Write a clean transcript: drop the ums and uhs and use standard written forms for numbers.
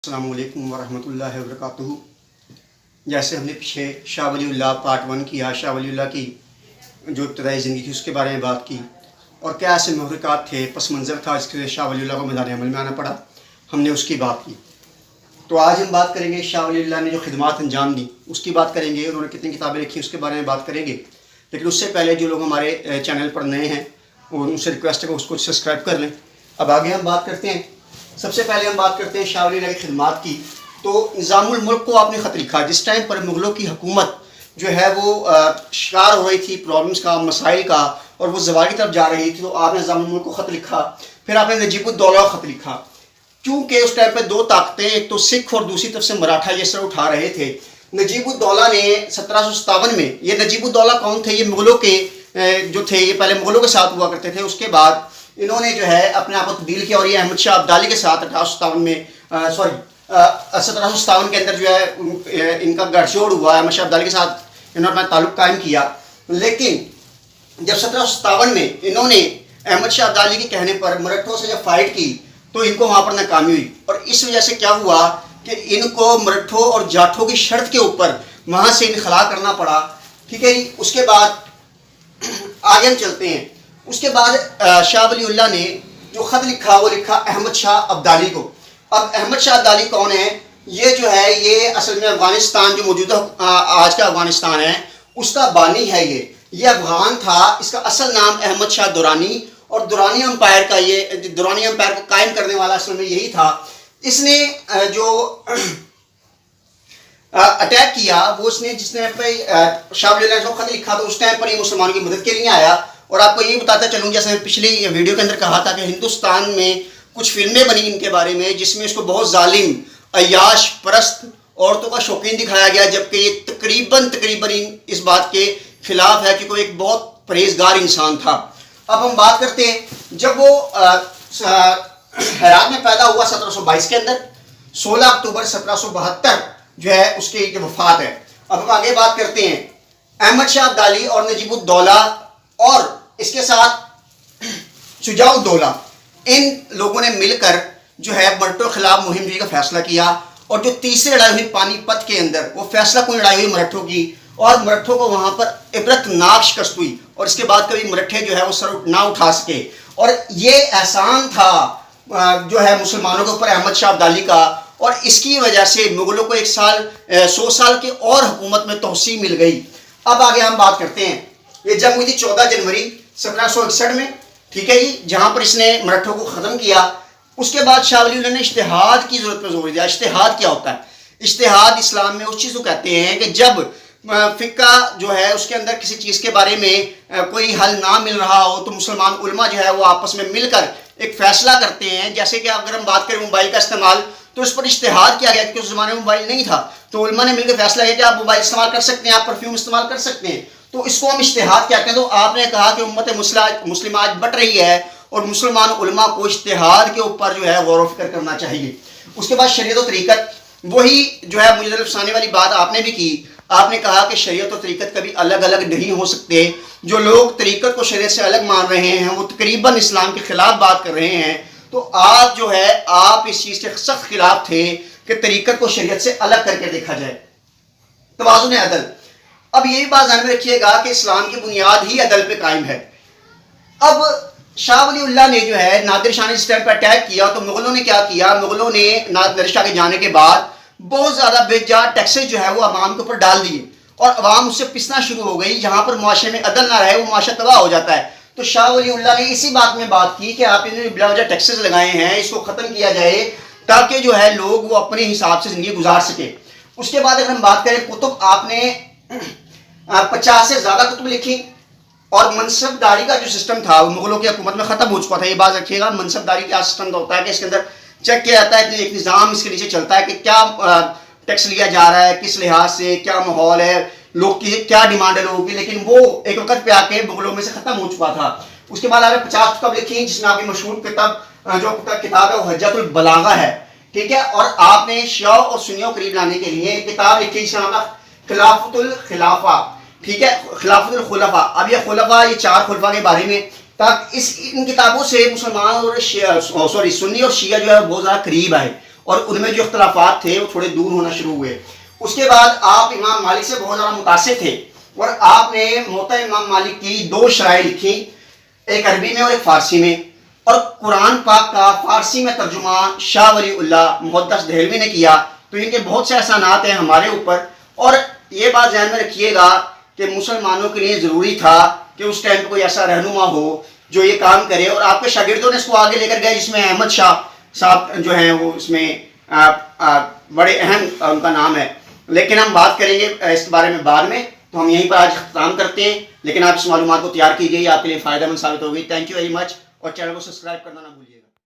السلام علیکم ورحمۃ اللہ وبرکاتہ۔ جیسے ہم نے پیچھے شاہ ولی اللہ پارٹ 1 کیا، شاہ ولی اللہ کی جو ابتدائی زندگی تھی اس کے بارے میں بات کی اور کیا ایسے محرکات تھے، پس منظر تھا جس کے شاہ ولی اللہ کو میدان عمل میں آنا پڑا، ہم نے اس کی بات کی۔ تو آج ہم بات کریں گے شاہ ولی اللہ نے جو خدمات انجام دی اس کی بات کریں گے، انہوں نے کتنی کتابیں لکھی اس کے بارے میں بات کریں گے۔ لیکن اس سے پہلے جو لوگ ہمارے چینل پر نئے ہیں ان سے ریکویسٹ ہے کہ اس کو سبسکرائب کر لیں۔ اب آگے ہم بات کرتے ہیں۔ سب سے پہلے ہم بات کرتے ہیں شاہ ولی اللہ کی خدمات کی۔ تو نظام الملک کو آپ نے خط لکھا، جس ٹائم پر مغلوں کی حکومت جو ہے وہ شکار ہو رہی تھی پرابلمس کا، مسائل کا، اور وہ زوال کی طرف جا رہی تھی، تو آپ نے نظام الملک کو خط لکھا۔ پھر آپ نے نجیب الدولہ کو خط لکھا، کیونکہ اس ٹائم پہ دو طاقتیں، ایک تو سکھ اور دوسری طرف سے مراٹھا یہ سر اٹھا رہے تھے۔ نجیب الدولہ نے 1757 میں، یہ نجیب الدولہ کون تھے؟ یہ مغلوں کے جو تھے، یہ پہلے مغلوں کے ساتھ ہوا کرتے تھے، اس کے بعد انہوں نے جو ہے اپنے آپ کو تبدیل کیا اور یہ احمد شاہ ابدالی کے ساتھ 1757 کے اندر جو ہے ان کا گٹھ جوڑ ہوا، احمد شاہ ابدالی کے ساتھ انہوں نے اپنا تعلق قائم کیا۔ لیکن جب 1757 میں انہوں نے احمد شاہ ابدالی کے کہنے پر مرٹھوں سے جب فائٹ کی تو ان کو وہاں پر ناکامی ہوئی، اور اس وجہ سے کیا ہوا کہ ان کو مرٹھوں اور جاٹھوں کی شرط کے اوپر وہاں سے انخلا کرنا پڑا۔ ٹھیک ہے جی۔ اس کے بعد آگے ہم چلتے ہیں۔ اس کے بعد شاہ ولی اللہ نے جو خط لکھا وہ لکھا احمد شاہ ابدالی کو۔ اب احمد شاہ ابدالی کون ہے؟ یہ جو ہے یہ اصل میں افغانستان جو موجودہ آج کا افغانستان ہے اس کا بانی ہے۔ یہ افغان تھا، اس کا اصل نام احمد شاہ درانی، اور درانی امپائر کا درانی امپائر کو قائم کرنے والا اصل میں یہی تھا۔ اس نے جو اٹیک کیا وہ اس نے جس نے شاہ ولی اللہ کو خط لکھا تو اس ٹائم پر یہ مسلمانوں کی مدد کے لیے آیا۔ اور آپ کو یہ بتاتا چلوں، جیسے میں پچھلی ویڈیو کے اندر کہا تھا کہ ہندوستان میں کچھ فلمیں بنی ان کے بارے میں جس میں اس کو بہت ظالم، عیاش پرست، عورتوں کا شوقین دکھایا گیا، جبکہ یہ تقریباً اس بات کے خلاف ہے کہ وہ ایک بہت پرہیزگار انسان تھا۔ اب ہم بات کرتے ہیں جب وہ ہرات میں پیدا ہوا 1722 کے اندر، 16 اکتوبر 1772 جو ہے اس کی وفات ہے۔ اب ہم آگے بات کرتے ہیں احمد شاہ ابدالی اور نجیب الدولہ اور اس کے ساتھ شجاع الدولہ، ان لوگوں نے مل کر جو ہے مرٹوں کے خلاف مہم جوئی کا فیصلہ کیا، اور جو تیسری لڑائی ہوئی پانی پت کے اندر وہ فیصلہ کن لڑائی ہوئی مرٹھوں کی، اور مرٹھوں کو وہاں پر عبرت ناک شکست ہوئی، اور اس کے بعد کبھی مرٹھے جو ہے وہ سر نہ اٹھا سکے۔ اور یہ احسان تھا جو ہے مسلمانوں کے اوپر احمد شاہ ابدالی کا، اور اس کی وجہ سے مغلوں کو 100 سال کی اور حکومت میں توسیع مل گئی۔ اب آگے ہم بات کرتے ہیں، یہ جنگ ہوئی تھی 14 جنوری 1761 میں، ٹھیک ہے جی، جہاں پر اس نے مرٹھوں کو ختم کیا۔ اس کے بعد شاہ ولی اللہ نے اجتہاد کی ضرورت پر زور دیا۔ اجتہاد کیا ہوتا ہے؟ اجتہاد اسلام میں اس چیز کو کہتے ہیں کہ جب فقہ جو ہے اس کے اندر کسی چیز کے بارے میں کوئی حل نہ مل رہا ہو تو مسلمان علماء جو ہے وہ آپس میں مل کر ایک فیصلہ کرتے ہیں۔ جیسے کہ اگر ہم بات کریں موبائل کا استعمال، تو اس پر اجتہاد کیا گیا کیونکہ اس زمانے میں موبائل نہیں تھا، تو علماء نے مل کے فیصلہ کیا کہ آپ موبائل استعمال کر سکتے ہیں، آپ پرفیوم استعمال کر سکتے ہیں، تو اس کو ہم اجتہاد کہتے ہیں۔ تو آپ نے کہا کہ امت مسلمہ آج بٹ رہی ہے اور مسلمان علماء کو اجتہاد کے اوپر جو ہے غور و فکر کرنا چاہیے۔ اس کے بعد شریعت و طریقت، وہی جو ہے مجھے افسانے والی بات آپ نے بھی کی۔ آپ نے کہا کہ شریعت و طریقت کبھی الگ الگ نہیں ہو سکتے۔ جو لوگ طریقت کو شریعت سے الگ مان رہے ہیں وہ تقریباً اسلام کے خلاف بات کر رہے ہیں۔ تو آپ جو ہے آپ اس چیز کے سخت خلاف تھے کہ طریقت کو شریعت سے الگ کر کے دیکھا جائے۔ توازن عدل، اب یہ بات ذہن میں رکھیے گا کہ اسلام کی بنیاد ہی عدل پہ قائم ہے۔ اب شاہ ولی اللہ نے جو ہے نادر شاہ نے اس ٹائم پہ اٹیک کیا تو مغلوں نے کیا کیا؟ مغلوں نے نادر شاہ کے جانے کے بعد بہت زیادہ بے جا ٹیکسز جو ہے وہ عوام کے اوپر ڈال دیے، اور عوام اس سے پسنا شروع ہو گئی۔ جہاں پر معاشرے میں عدل نہ رہے وہ معاشرہ تباہ ہو جاتا ہے۔ تو شاہ ولی اللہ نے اسی بات میں بات کی کہ آپ نے بلا وجہ ٹیکسز لگائے ہیں اس کو ختم کیا جائے تاکہ جو ہے لوگ وہ اپنے حساب سے زندگی گزار سکے۔ اس کے بعد اگر ہم بات کریں کتب، آپ نے 50 سے زیادہ کتب لکھی، اور منصب داری کا جو سسٹم تھا وہ مغلوں کی حکومت میں ختم ہو چکا تھا۔ یہ بات رکھیے گا، منصب داری کیا سسٹم ہوتا ہے کہ اس کے اندر چیک کیا جاتا ہے کہ ایک نظام اس کے نیچے چلتا ہے کہ کیا ٹیکس لیا جا رہا ہے، کس لحاظ سے کیا ماحول ہے، لوگ کی کیا ڈیمانڈ ہے لوگوں کی، لیکن وہ ایک وقت پہ آ کے مغلوں میں سے ختم ہو چکا تھا۔ اس کے بعد آپ نے 50 کتاب لکھی جس میں آپ کی مشہور کتاب ہے وہ حجت البلاغہ ہے، ٹھیک ہے۔ اور آپ نے شیعہ اور سنیوں قریب لانے کے لیے ایک کتاب لکھی جس کا نام خلافت الخلافہ، ٹھیک ہے، خلافت الخلفاء۔ اب یہ خلفاء، یہ 4 خلفاء کے بارے میں، تاکہ ان کتابوں سے مسلمان اور سنی اور شیعہ جو ہے بہت زیادہ قریب آئے، اور ان میں جو اختلافات تھے وہ تھوڑے دور ہونا شروع ہوئے. اس کے بعد آپ امام مالک سے بہت زیادہ متاثر تھے اور آپ نے موطا امام مالک کی 2 شرائح لکھی, ایک عربی میں اور ایک فارسی میں, اور قرآن پاک کا فارسی میں ترجمہ شاہ ولی اللہ محدث دہلوی نے کیا. تو ان کے بہت سے احسانات ہیں ہمارے اوپر. اور یہ بات ذہن میں رکھیے گا کہ مسلمانوں کے لیے ضروری تھا کہ اس ٹائم پہ کوئی ایسا رہنما ہو جو یہ کام کرے, اور آپ کے شاگردوں نے اس کو آگے لے کر گئے, جس میں احمد شاہ صاحب جو ہیں وہ اس میں بڑے اہم ان کا نام ہے. لیکن ہم بات کریں گے اس کے بارے میں بعد میں, تو ہم یہیں پر آج اختتام کرتے ہیں. لیکن آپ اس معلومات کو تیار کیجیے, یہ آپ کے لیے فائدہ مند ثابت ہوگی. تھینک یو ویری مچ, اور چینل کو سبسکرائب کرنا نہ بھولیں.